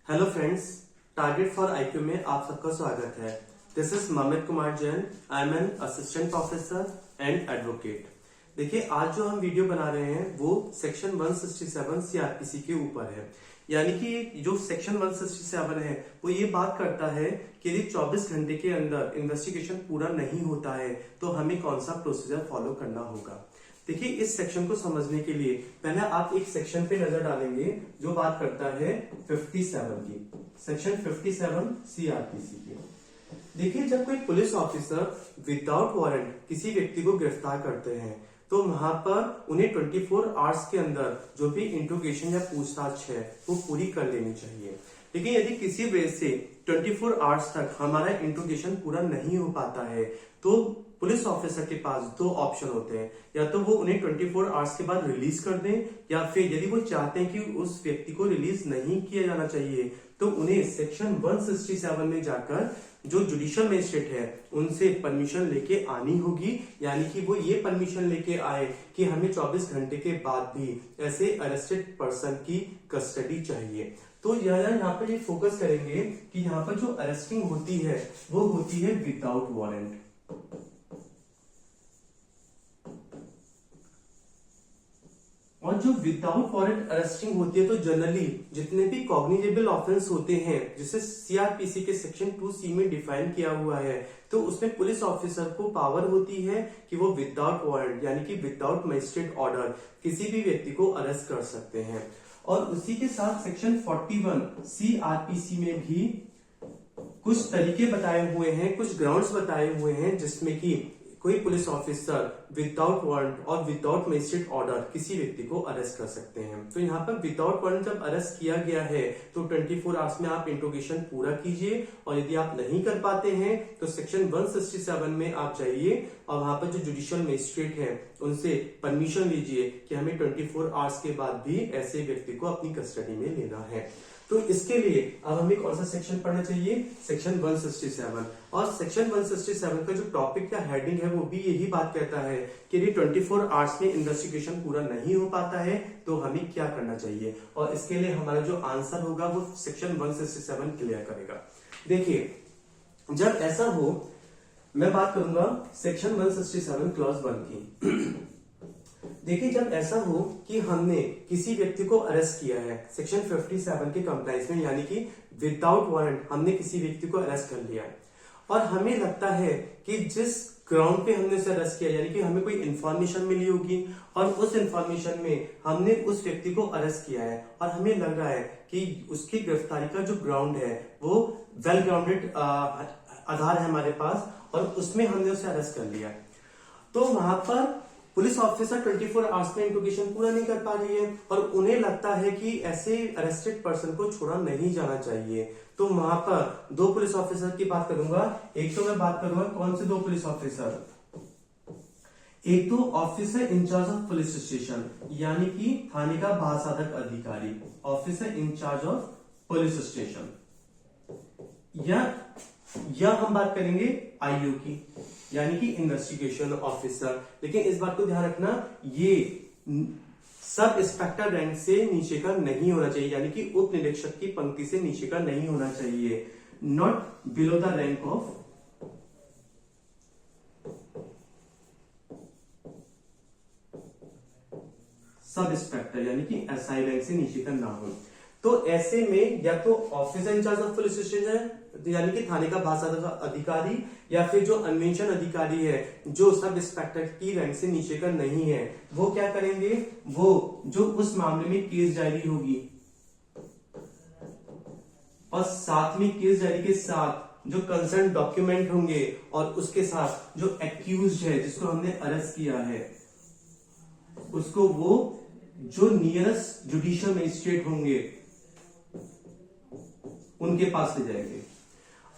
Hello friends, target for IQ में आप सबका स्वागत है। This is ममित Kumar Jain. I am an assistant professor and advocate. देखिए, आज जो हम वीडियो बना रहे हैं वो सेक्शन 167 सीआरपीसी के ऊपर है। यानी कि जो सेक्शन 167 है वो ये बात करता है कि यदि 24 घंटे के अंदर इन्वेस्टिगेशन पूरा नहीं होता है तो हमें कौन सा प्रोसीजर फॉलो करना होगा। देखिए, इस सेक्शन को समझने के लिए पहले आप एक सेक्शन पे नजर डालेंगे जो बात करता है 57 की, सेक्शन 57 सीआरपीसी की। देखिए, जब कोई पुलिस ऑफिसर विदाउट वारंट किसी व्यक्ति को गिरफ्तार करते हैं तो वहां पर उन्हें 24 आवर्स के अंदर जो भी इंट्रोगेशन या पूछताछ है वो पूरी कर लेनी चाहिए। लेकिन यदि किसी वजह से 24 आवर्स तक हमारा इंट्रोगेशन पूरा नहीं हो पाता है तो पुलिस ऑफिसर के पास दो ऑप्शन होते हैं, या तो वो उन्हें 24 आवर्स के बाद रिलीज कर दें, या फिर यदि वो चाहते हैं कि उस व्यक्ति को रिलीज नहीं किया जाना चाहिए तो उन्हें सेक्शन 167 में जाकर जो जुडिशियल मजिस्ट्रेट है उनसे परमिशन लेके आनी होगी। यानी कि वो ये परमिशन लेके आए कि हमें 24 घंटे के बाद भी ऐसे अरेस्टेड पर्सन की कस्टडी चाहिए। तो यहाँ पर ये फोकस करेंगे कि यहाँ पर जो अरेस्टिंग होती है वो होती है विदाउट वारंट। और जो विदाउट वारंट अरेस्टिंग होती है तो जनरली जितने भी कॉग्निजेबल ऑफेंस होते हैं जिसे सीआरपीसी के सेक्शन 2C में डिफाइन किया हुआ है, तो उसमें पुलिस ऑफिसर को पावर होती है कि वो विदाउट वारंट यानी कि विदाउट मजिस्ट्रेट ऑर्डर किसी भी व्यक्ति को अरेस्ट कर सकते हैं। और उसी के साथ सेक्शन 41 सीआरपीसी में भी कुछ तरीके बताए हुए हैं, कुछ ग्राउंड्स बताए हुए हैं जिसमें कि कोई पुलिस ऑफिसर विदाउट वारंट और विदाउट मजिस्ट्रेट ऑर्डर किसी व्यक्ति को अरेस्ट कर सकते हैं। तो यहाँ पर विदाउट वारंट जब अरेस्ट किया गया है तो 24 आवर्स में आप इंट्रोगेशन पूरा कीजिए, और यदि आप नहीं कर पाते हैं तो सेक्शन 167 में आप जाइए और वहां पर जो जुडिशियल मजिस्ट्रेट है उनसे परमिशन लीजिए कि हमें 24 आवर्स के बाद भी ऐसे व्यक्ति को अपनी कस्टडी में लेना है। तो इसके लिए अब हमें कौन सा सेक्शन पढ़ना चाहिए? सेक्शन 167। और सेक्शन 167 का जो टॉपिक या हेडिंग है वो भी यही बात कहता है कि यदि 24 आवर्स में इन्वेस्टिगेशन पूरा नहीं हो पाता है तो हमें क्या करना चाहिए, और इसके लिए हमारा जो आंसर होगा वो सेक्शन 167 क्लियर करेगा। देखिए, जब ऐसा हो, मैं बात करूंगा सेक्शन 167 क्लॉज 1 की। देखिए, जब ऐसा हो कि हमने किसी व्यक्ति को अरेस्ट किया है सेक्शन 57 के कंप्लाइंस में, यानी कि विदाउट वारंट हमने किसी व्यक्ति को अरेस्ट कर लिया है, और हमें लगता है कि जिस ग्राउंड पे हमने उसे अरेस्ट किया यानी कि हमें कोई इंफॉर्मेशन मिली होगी और उस इंफॉर्मेशन में हमने उस व्यक्ति को अरेस्ट किया है, और हमें लग रहा है कि उसकी गिरफ्तारी का जो ग्राउंड है वो वेल ग्राउंडेड आधार है हमारे पास, और उसमें हमने उसे अरेस्ट कर लिया। तो वहां पर पुलिस ऑफिसर 24 आवर्स में इंट्रोगेशन पूरा नहीं कर पा रही है और उन्हें लगता है कि ऐसे अरेस्टेड पर्सन को छोड़ा नहीं जाना चाहिए। तो वहां पर दो पुलिस ऑफिसर की बात करूंगा। एक तो मैं बात करूंगा कौन से दो पुलिस ऑफिसर, एक तो officer incharge of police station यानी कि थाने का बासाधक अधिकारी, officer incharge of police station, या हम बात करेंगे आईयू की यानी कि इन्वेस्टिगेशन ऑफिसर। लेकिन इस बात को ध्यान रखना, ये सब इंस्पेक्टर रैंक से नीचे का नहीं होना चाहिए, यानी कि उप निरीक्षक की पंक्ति से नीचे का नहीं होना चाहिए। Not below the rank of sub inspector यानी कि एसआई रैंक से नीचे का ना हो। तो ऐसे में या तो officer incharge of police station यानी कि थाने का बासाधक अधिकारी, या फिर जो अन्वेषण अधिकारी है जो सब इंस्पेक्टर की रैंक से नीचे का नहीं है, वो क्या करेंगे, वो जो उस मामले में केस डायरी होगी और साथ में केस डायरी के साथ जो कंसर्न डॉक्यूमेंट होंगे और उसके साथ जो एक्यूज्ड है जिसको हमने अरेस्ट किया है उसको वो जो नियरेस्ट जुडिशियल मजिस्ट्रेट होंगे उनके पास ले जाएंगे,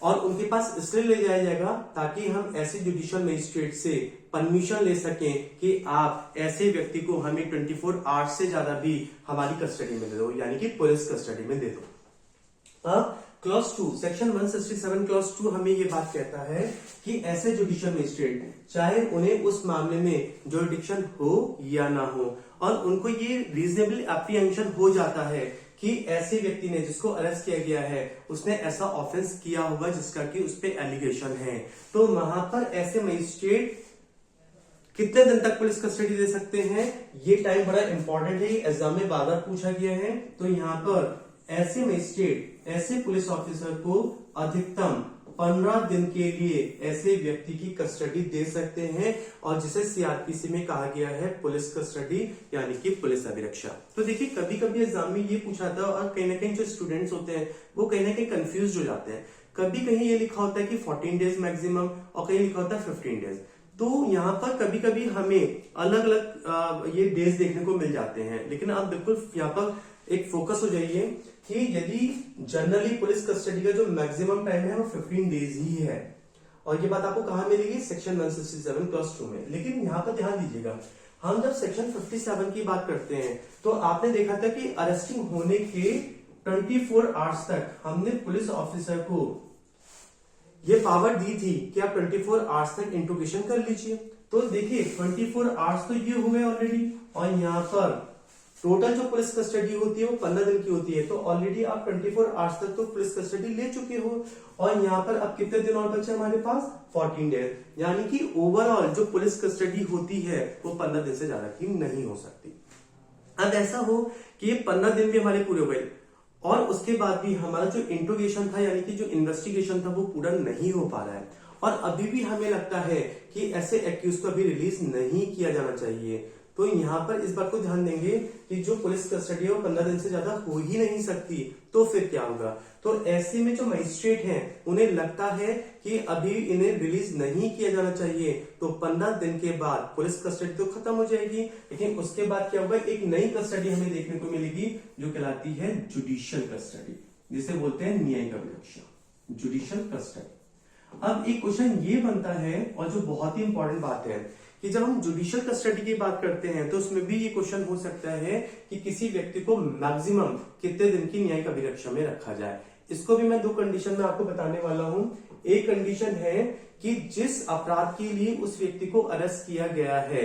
और उनके पास इसलिए ले जाया जाएगा ताकि हम ऐसे जुडिशियल मजिस्ट्रेट से परमिशन ले सकें कि आप ऐसे व्यक्ति को हमें 24 आवर्स से ज्यादा भी हमारी कस्टडी में दे दो, यानी कि पुलिस कस्टडी में दे दो। अब क्लॉज 2 सेक्शन 167 क्लॉज 2 हमें ये बात कहता है कि ऐसे जुडिशियल मजिस्ट्रेट चाहे उन्हें उस मामले में जुरिडिक्शन हो या ना हो, और उनको ये रीजनेबल एप्रीहेंशन हो जाता है कि ऐसे व्यक्ति ने जिसको अरेस्ट किया गया है उसने ऐसा ऑफेंस किया होगा जिसका कि उस पे एलिगेशन है। तो वहां पर ऐसे मजिस्ट्रेट कितने दिन तक पुलिस कस्टडी दे सकते हैं, ये टाइम बड़ा इंपॉर्टेंट है, एग्जाम में बार बार पूछा गया है। तो यहाँ पर ऐसे मजिस्ट्रेट, ऐसे पुलिस ऑफिसर को अधिकतम 15 दिन के लिए ऐसे व्यक्ति की कस्टडी दे सकते हैं, और जिसे सीआरपीसी में कहा गया है पुलिस कस्टडी यानी कि पुलिस अभिरक्षा। तो देखिए कभी कभी एग्जाम में ये पूछा था, और कहीं ना कहीं जो स्टूडेंट्स होते हैं वो कहीं ना कहीं कंफ्यूज हो जाते हैं। कभी कहीं ये लिखा होता है कि 14 डेज मैक्सिमम, और कहीं लिखा होता है 15 डेज। तो यहाँ पर कभी कभी हमें अलग अलग ये डेज देखने को मिल जाते हैं, लेकिन आप बिल्कुल यहाँ पर एक फोकस हो जाइए कि यदि जनरली पुलिस कस्टडी का जो मैक्सिमम टाइम है वो 15 डेज ही है, और ये बात आपको कहां मिलेगी, सेक्शन 167 क्लॉज 2 में। लेकिन यहाँ पर ध्यान दीजिएगा, हम जब सेक्शन 57 की बात करते हैं तो आपने देखा था कि अरेस्टिंग होने के 24 आवर्स तक हमने पुलिस ऑफिसर को ये पावर दी थी कि आप 24 आवर्स तक इंट्रोगेशन कर लीजिए। तो देखिए 24 आवर्स तो ये हो गए ऑलरेडी, और यहाँ पर टोटल जो पुलिस कस्टडी होती है वो 15 दिन की होती है। तो ऑलरेडी आप 24 आवर्स तक तो पुलिस कस्टडी ले चुके हो, और यहाँ पर अब कितने दिन और बचे हमारे पास, 14 डेज, यानी कि ओवरऑल जो पुलिस कस्टडी होती है वो 15 दिन से ज्यादा की नहीं हो सकती। अब ऐसा हो कि ये 15 दिन भी हमारे पूरे हो गए, और उसके बाद भी हमारा जो इंट्रोगेशन था यानी कि जो इन्वेस्टिगेशन था वो पूरा नहीं हो पा रहा है, और अभी भी हमें लगता है कि ऐसे एक्यूज को अभी रिलीज नहीं किया जाना चाहिए। तो यहाँ पर इस बात को ध्यान देंगे कि जो पुलिस कस्टडी है वो 15 दिन से ज्यादा हो ही नहीं सकती, तो फिर क्या होगा। तो ऐसे में जो मजिस्ट्रेट हैं उन्हें लगता है कि अभी इन्हें रिलीज नहीं किया जाना चाहिए, तो 15 दिन के बाद पुलिस कस्टडी तो खत्म हो जाएगी, लेकिन उसके बाद क्या होगा, एक नई कस्टडी हमें देखने को मिलेगी जो कहलाती है जुडिशियल कस्टडी, जिसे बोलते हैं न्यायिक अभिरक्षा, जुडिशियल कस्टडी। अब एक क्वेश्चन ये बनता है, और जो बहुत ही इंपॉर्टेंट बात है, कि जब हम जुडिशियल कस्टडी की बात करते हैं तो उसमें भी ये क्वेश्चन हो सकता है कि किसी व्यक्ति को मैक्सिमम कितने दिन की न्यायिक अभिरक्षा में रखा जाए। इसको भी मैं 2 कंडीशन में आपको बताने वाला हूं। एक कंडीशन है कि जिस अपराध के लिए उस व्यक्ति को अरेस्ट किया गया है,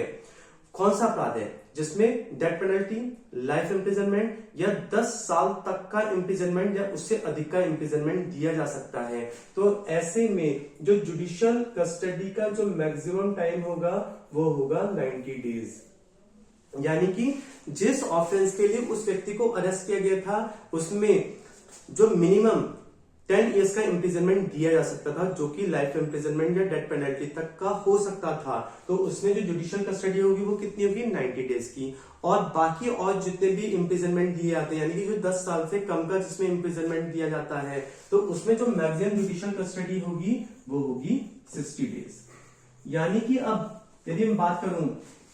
कौन सा अपराध है जिसमें डेथ पेनल्टी, लाइफ इम्प्रिजनमेंट या 10 साल तक का इम्प्रिजनमेंट या उससे अधिक का इम्प्रिजनमेंट दिया जा सकता है। तो ऐसे में जो जुडिशियल कस्टडी का जो मैक्सिमम टाइम होगा वो होगा 90 डेज, यानी कि जिस ऑफेंस के लिए उस व्यक्ति को अरेस्ट किया गया था उसमें जो मिनिमम 10 इयर्स का इम्प्रिजनमेंट दिया जा सकता था, जो कि लाइफ इम्प्रिजनमेंट या डेथ पेनल्टी तक का हो सकता था। तो उसमें जो जुडिशियल कस्टडी होगी वो कितनी होगी, 90 डेज की। और बाकी और जितने भी इम्प्रिजनमेंट दिए जाते हैं, यानी कि जो 10 साल से कम का जिसमें इम्प्रिजनमेंट दिया जाता है, तो उसमें जो मैक्सिमम जुडिशियल कस्टडी होगी वो होगी 60 डेज। यानी कि अब यदि मैं बात करूं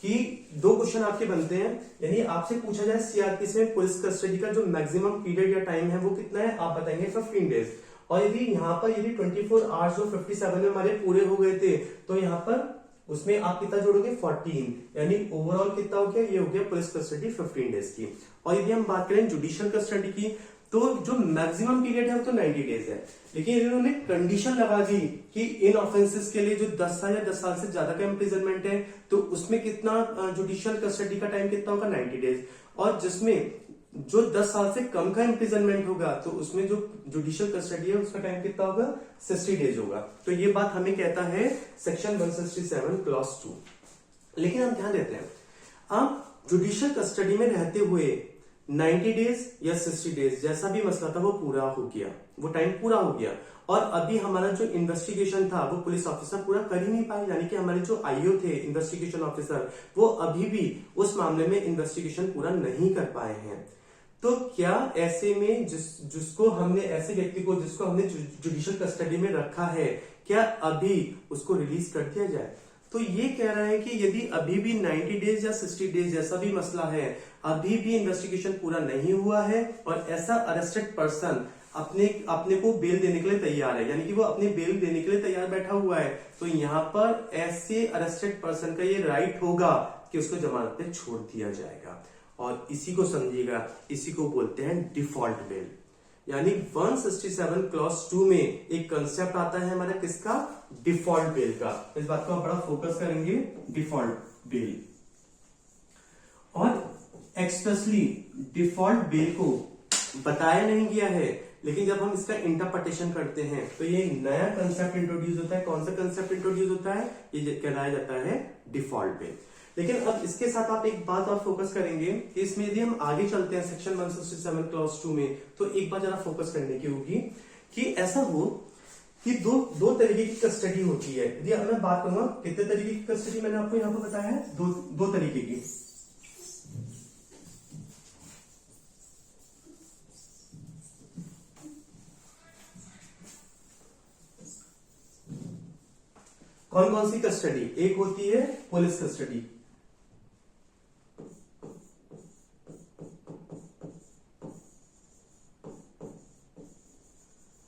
कि 2 क्वेश्चन आपके बनते हैं, यानी आपसे पूछा जाए सीआरपीसी में पुलिस कस्टडी का जो मैक्सिमम पीरियड या टाइम है वो कितना है, आप बताएंगे 15 डेज। और यदि यहाँ पर यदि 24 आवर्स जो 57 में हमारे पूरे हो गए थे, तो यहाँ पर उसमें आप कितना जोड़ोगे, 14, यानी ओवरऑल कितना हो गया, ये हो गया पुलिस कस्टडी 15 डेज की। और यदि हम बात करें जुडिशियल कस्टडी की, तो जो मैक्सिमम पीरियड है वो तो 90 डेज है, लेकिन इन्होंने कंडीशन लगा दी कि इन ऑफेंसेस के लिए जो 10 साल या 10 साल से ज्यादा का इम्प्रिजनमेंट है, तो उसमें कितना जुडिशियल कस्टडी का टाइम कितना होगा, 90 डेज। और जिसमें जो 10 साल से कम का इम्प्रिजनमेंट होगा तो उसमें जो जुडिशियल कस्टडी है उसका टाइम कितना होगा, 60 डेज होगा। तो ये बात हमें कहता है सेक्शन 167 क्लॉज 2। लेकिन हम ध्यान देते हैं, अब जुडिशियल कस्टडी में रहते हुए 90 डेज या 60 डेज जैसा भी मसला था वो पूरा हो गया, वो टाइम पूरा हो गया, और अभी हमारा जो इन्वेस्टिगेशन था वो पुलिस ऑफिसर पूरा कर ही नहीं पाए, यानी कि हमारे जो आईओ थे इन्वेस्टिगेशन ऑफिसर, वो अभी भी उस मामले में इन्वेस्टिगेशन पूरा नहीं कर पाए हैं। तो क्या ऐसे में जिसको हमने ऐसे व्यक्ति को जिसको हमने जुडिशियल कस्टडी में रखा है, क्या अभी उसको रिलीज कर दिया जाए? तो ये कह रहा है कि यदि अभी भी 90 डेज या 60 डेज जैसा भी मसला है, अभी भी इन्वेस्टिगेशन पूरा नहीं हुआ है और ऐसा अरेस्टेड पर्सन अपने को बेल देने के लिए तैयार है, यानी कि वो अपनी बेल देने के लिए तैयार बैठा हुआ है, तो यहाँ पर ऐसे अरेस्टेड पर्सन का ये राइट होगा कि उसको जमानत पे छोड़ दिया जाएगा। और इसी को समझिएगा, इसी को बोलते हैं डिफॉल्ट बेल। यानी 167 क्लॉज 2 में एक कंसेप्ट आता है हमारा किसका, डिफॉल्ट बेल का। इस बात को आप बड़ा फोकस करेंगे, डिफॉल्ट बेल। और एक्सप्रेसली डिफॉल्ट बेल को बताया नहीं गया है, लेकिन जब हम इसका इंटरप्रिटेशन करते हैं तो ये नया कंसेप्ट इंट्रोड्यूस होता है। कौन सा कंसेप्ट इंट्रोड्यूस होता है? ये कहलाया जाता है डिफॉल्ट पे। लेकिन अब इसके साथ आप एक बात और फोकस करेंगे कि इसमें यदि हम आगे चलते हैं सेक्शन 167 क्लॉज 2 में, तो एक बात जरा फोकस करने की होगी कि ऐसा हो कि दो तरीके की कस्टडी होती है। यदि मैं बात करूंगा कितने तरीके की कस्टडी मैंने आपको यहां पर बताया है, दो तरीके की। कौन कौन सी कस्टडी? एक होती है पुलिस कस्टडी,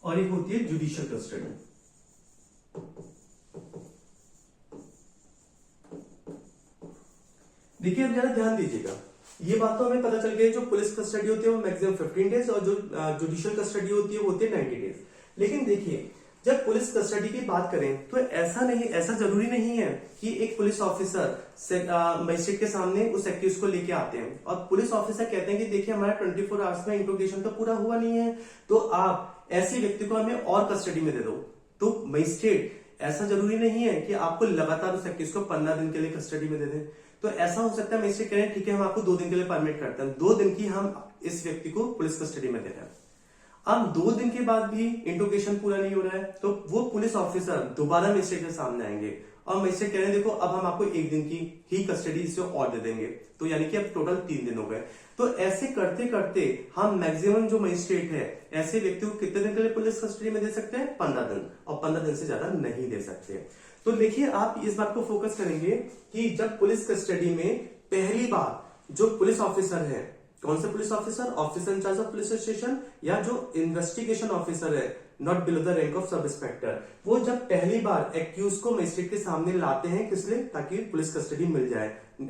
और एक होती है जुडिशियल कस्टडी। देखिए अब जरा ध्यान दीजिएगा, ये बात तो हमें पता चल गई, जो पुलिस कस्टडी होती है वो मैक्सिमम 15 डेज और जो जुडिशियल कस्टडी होती है वो होती है 90 डेज। लेकिन देखिए जब पुलिस कस्टडी की बात करें तो ऐसा जरूरी नहीं है कि एक पुलिस ऑफिसर मजिस्ट्रेट के सामने उस एक्यूज को लेके आते हैं और पुलिस ऑफिसर कहते हैं कि देखिए हमारा 24 आवर्स में इंट्रोगेशन तो पूरा हुआ नहीं है, तो आप ऐसे व्यक्ति को हमें और कस्टडी में दे दो। तो मजिस्ट्रेट ऐसा जरूरी नहीं है कि आपको लगातार उस एक्यूज को 15 दिन के लिए कस्टडी में दे दें। तो ऐसा हो सकता है मजिस्ट्रेट कह रहे हैं ठीक है हम आपको 2 दिन के लिए परमिट करते हैं, 2 दिन की हम इस व्यक्ति को पुलिस कस्टडी में दे रहे हैं। अब 2 दिन के बाद भी इंट्रोगेशन पूरा नहीं हो रहा है, तो वो पुलिस ऑफिसर दोबारा मजिस्ट्रेट के सामने आएंगे और मजिस्ट्रेट कह रहे हैं देखो अब हम आपको 1 दिन की ही कस्टडी इससे और दे देंगे, तो यानी कि अब टोटल 3 दिन हो गए। तो ऐसे करते करते हम मैक्सिमम जो मजिस्ट्रेट है ऐसे व्यक्ति को कितने दिन के लिए पुलिस कस्टडी में दे सकते हैं? 15 दिन, और 15 दिन से ज्यादा नहीं दे सकते। तो देखिए आप इस बात को फोकस करेंगे कि जब पुलिस कस्टडी में पहली बार जो पुलिस ऑफिसर है, कौन से police officer incharge of police station या जो इन्वेस्टिगेशन ऑफिसर है not below the rank of sub inspector, वो जब पहली बार एक्यूज को मजिस्ट्रेट के सामने लाते हैं, किस लिए? ताकि पुलिस कस्टडी मिल जाए,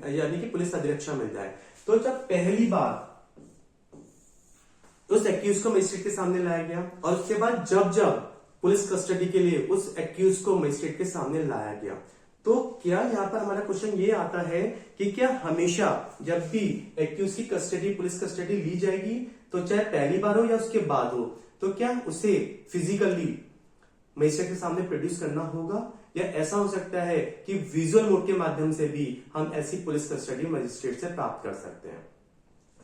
यानी कि पुलिस अभिरक्षा मिल जाए। तो जब पहली बार उस एक्यूज को मजिस्ट्रेट के सामने लाया गया और उसके बाद जब पुलिस कस्टडी के लिए उस एक्यूज को मजिस्ट्रेट के सामने लाया गया, तो क्या यहाँ पर हमारा क्वेश्चन ये आता है कि क्या हमेशा जब भी एक्यूज की कस्टडी पुलिस कस्टडी ली जाएगी, तो चाहे पहली बार हो या उसके बाद हो, तो क्या उसे फिजिकली मजिस्ट्रेट के सामने प्रोड्यूस करना होगा, या ऐसा हो सकता है कि विजुअल मोड के माध्यम से भी हम ऐसी पुलिस कस्टडी मजिस्ट्रेट से प्राप्त कर सकते हैं?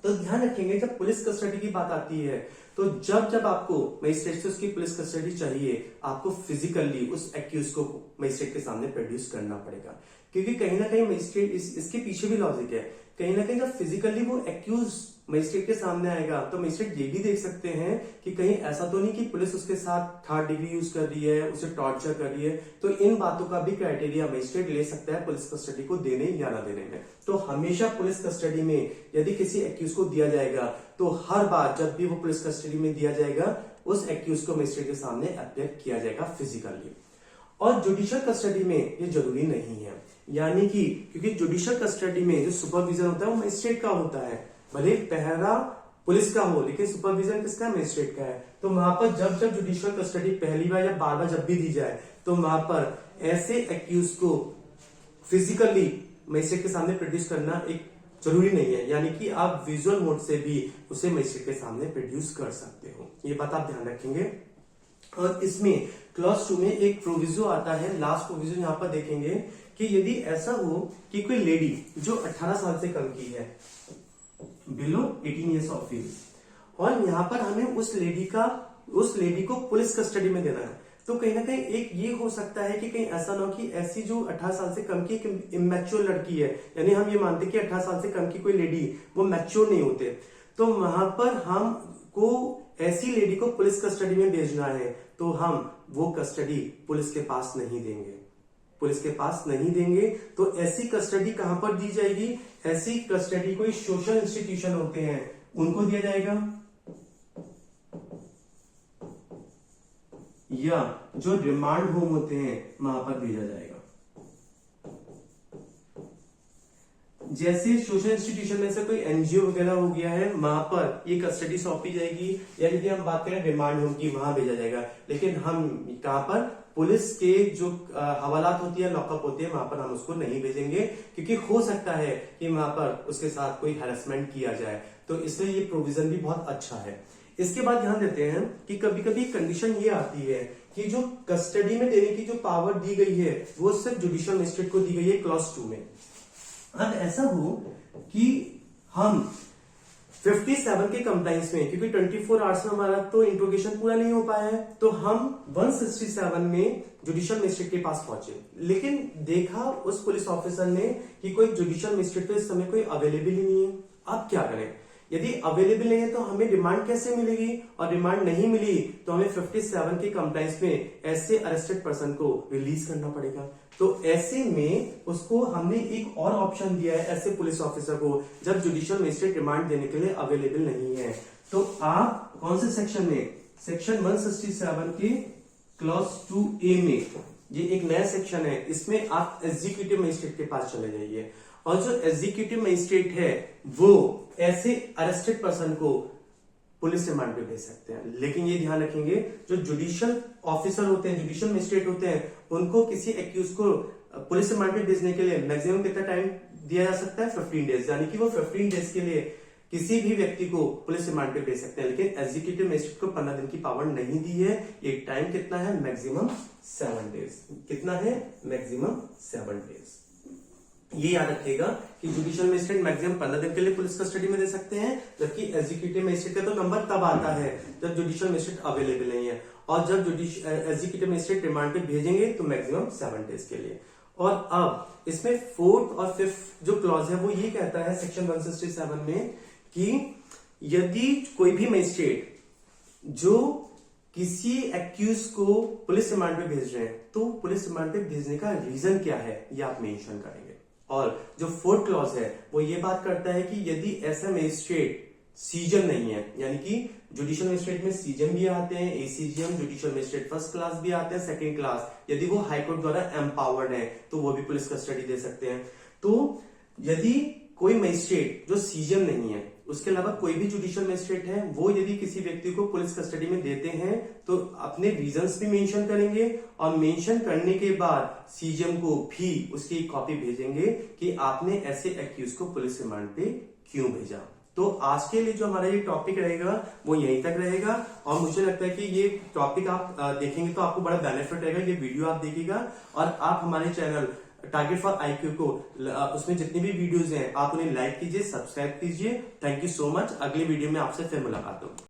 तो ध्यान रखेंगे जब पुलिस कस्टडी की बात आती है तो जब आपको मजिस्ट्रेट से उसकी पुलिस कस्टडी चाहिए, आपको फिजिकली उस एक्यूज को मजिस्ट्रेट के सामने प्रोड्यूस करना पड़ेगा, क्योंकि कहीं ना कहीं मजिस्ट्रेट इसके पीछे भी लॉजिक है। कहीं ना कहीं जब फिजिकली वो एक्यूज मजिस्ट्रेट के सामने आएगा तो मजिस्ट्रेट ये भी देख सकते हैं कि कहीं ऐसा तो नहीं कि पुलिस उसके साथ 3rd डिग्री यूज कर रही है, उसे टॉर्चर कर रही है। तो इन बातों का भी क्राइटेरिया मजिस्ट्रेट ले सकता है पुलिस कस्टडी को देने या ना देने में। तो हमेशा पुलिस कस्टडी में यदि किसी एक्यूज को दिया जाएगा तो हर बार जब भी वो पुलिस कस्टडी में दिया जाएगा उस एक्यूज को मजिस्ट्रेट के सामने अपियर किया जाएगा फिजिकली। और जुडिशियल कस्टडी में ये जरूरी नहीं है, यानी कि क्योंकि जुडिशियल कस्टडी में जो सुपरविजन होता है वो मजिस्ट्रेट का होता है, भले पहरा पुलिस का हो लेकिन सुपरविजन किसका है? मजिस्ट्रेट का है। तो वहां पर जब जुडिशियल कस्टडी पहली बार या बार बार जब भी दी जाए तो वहां पर ऐसे एक्यूज को फिजिकली मजिस्ट्रेट के सामने प्रोड्यूस करना एक जरूरी नहीं है, यानी कि आप विजुअल मोड से भी उसे मजिस्ट्रेट के सामने प्रोड्यूस कर सकते हो। ये बात आप ध्यान रखेंगे। और इसमें क्लॉज 2 में एक प्रोविजो आता है, लास्ट प्रोविजो यहाँ पर देखेंगे कि यदि ऐसा हो कि कोई लेडी जो 18 साल से कम की है, बिलो 18 ईयर्स ऑफ एज, और यहाँ पर हमें उस लेडी को पुलिस कस्टडी में देना है, तो कहीं ना कहीं एक ये हो सकता है कि कहीं ऐसा ना हो कि ऐसी जो 18 साल से कम की एक इमैच्योर लड़की है, यानी हम ये मानते कि 18 साल से कम की कोई लेडी वो मैच्योर नहीं होते, तो वहां पर हमको ऐसी लेडी को पुलिस कस्टडी में भेजना है तो हम वो कस्टडी पुलिस के पास नहीं देंगे। तो ऐसी कस्टडी कहां पर दी जाएगी? ऐसी कस्टडी कोई सोशल इंस्टीट्यूशन होते हैं उनको दिया जाएगा, या जो रिमांड होम होते हैं वहां पर भेजा जाएगा। जैसे सोशल इंस्टीट्यूशन में से कोई एनजीओ वगैरह हो गया है वहां पर ये कस्टडी सौंपी जाएगी, या यदि हम बात करें रिमांड होम की वहां भेजा जाएगा। लेकिन हम कहां पर? पुलिस के जो हवालात होती है, लॉकअप होती है, वहां पर हम उसको नहीं भेजेंगे, क्योंकि हो सकता है कि वहां पर उसके साथ कोई हैरेसमेंट किया जाए। तो इसलिए ये प्रोविजन भी बहुत अच्छा है। इसके बाद ध्यान देते हैं कि कभी कभी कंडीशन ये आती है कि जो कस्टडी में देने की जो पावर दी गई है वो सिर्फ जुडिशियल मजिस्ट्रेट को दी गई है क्लॉज 2 में। अब ऐसा हो कि हम 57 के कंप्लाइंस में, क्योंकि 24 आवर्स में हमारा तो इंट्रोगेशन पूरा नहीं हो पाया है, तो हम 167 में जुडिशियल मजिस्ट्रेट के पास पहुंचे, लेकिन देखा उस पुलिस ऑफिसर ने कि कोई जुडिशियल मजिस्ट्रेट तो इस समय कोई अवेलेबल ही नहीं है। अब क्या करें? यदि अवेलेबल नहीं है तो हमें रिमांड कैसे मिलेगी, और रिमांड नहीं मिली तो हमें 57 के कंप्लाइंस में ऐसे अरेस्टेड पर्सन को रिलीज करना पड़ेगा। तो ऐसे में उसको हमने एक और ऑप्शन दिया है ऐसे पुलिस ऑफिसर को जब जुडिशियल मजिस्ट्रेट रिमांड देने के लिए अवेलेबल नहीं है। तो आप कौन से सेक्शन में, सेक्शन 167 के क्लॉज 2A में, ये एक नया सेक्शन है, इसमें आप एग्जीक्यूटिव मजिस्ट्रेट के पास चले जाइए, और जो एग्जीक्यूटिव मजिस्ट्रेट है वो ऐसे अरेस्टेड पर्सन को पुलिस रिमांड पे भेज सकते हैं। लेकिन ये ध्यान रखेंगे जो जुडिशियल ऑफिसर होते हैं, जुडिशियल मजिस्ट्रेट होते हैं, उनको किसी एक्यूज को पुलिस रिमांड पे भेजने के लिए मैक्सिमम कितना टाइम दिया जा सकता है? 15 डेज, यानी कि वो 15 डेज के लिए किसी भी व्यक्ति को पुलिस रिमांड पे भेज सकते हैं। लेकिन एग्जीक्यूटिव मजिस्ट्रेट को 15 दिन की पावर नहीं दी है। एक टाइम कितना है? Maximum 7 days. कितना है? Maximum 7 days. ये याद रखिएगा कि जुडिशियल मजिस्ट्रेट मैक्सिमम 15 दिन के लिए पुलिस कस्टडी में दे सकते हैं, जबकि एग्जीक्यूटिव मजिस्ट्रेट का तो नंबर तब आता है जब जुडिशियल मजिस्ट्रेट अवेलेबल नहीं है, और जब एग्जीक्यूटिव मजिस्ट्रेट रिमांड पे भेजेंगे तो मैक्सिमम 7 डेज के लिए। और अब इसमें 4th और 5th जो क्लॉज है वो ये कहता है सेक्शन 167 में कि यदि कोई भी मजिस्ट्रेट जो किसी एक्यूज को पुलिस रिमांड पे भेज रहे हैं तो पुलिस रिमांड पे भेजने का रीजन क्या है ये आप मेंशन करेंगे। और जो 4th क्लॉज है वो ये बात करता है कि यदि ऐसा मजिस्ट्रेट सीजन नहीं है, यानी कि जुडिशियल मजिस्ट्रेट में सीजन भी आते हैं, ACGM, judicial magistrate first class भी आते हैं, सेकंड क्लास, यदि वो हाईकोर्ट द्वारा एम्पावर्ड है तो वो भी पुलिस कस्टडी दे सकते हैं। तो यदि कोई मजिस्ट्रेट जो सीजन नहीं है, उसके अलावा कोई भी जुडिशियल मजिस्ट्रेट है, वो यदि किसी व्यक्ति को पुलिस कस्टडी में देते हैं तो अपने रीजंस भी मेंशन करेंगे, और मेंशन करने के बाद सीजीएम को भी उसकी एक कॉपी भेजेंगे कि आपने ऐसे एक्यूज को पुलिस रिमांड पे क्यों भेजा। तो आज के लिए जो हमारा ये टॉपिक रहेगा वो यहीं तक रहेगा, और मुझे लगता है कि ये टॉपिक आप देखेंगे तो आपको बड़ा बेनिफिट रहेगा। ये वीडियो आप देखिएगा, और आप हमारे चैनल टारगेट फॉर IQ को, उसमें जितनी भी वीडियोस हैं आप उन्हें लाइक कीजिए, सब्सक्राइब कीजिए। Thank you so much. अगले वीडियो में आपसे फिर मुलाकात होगी।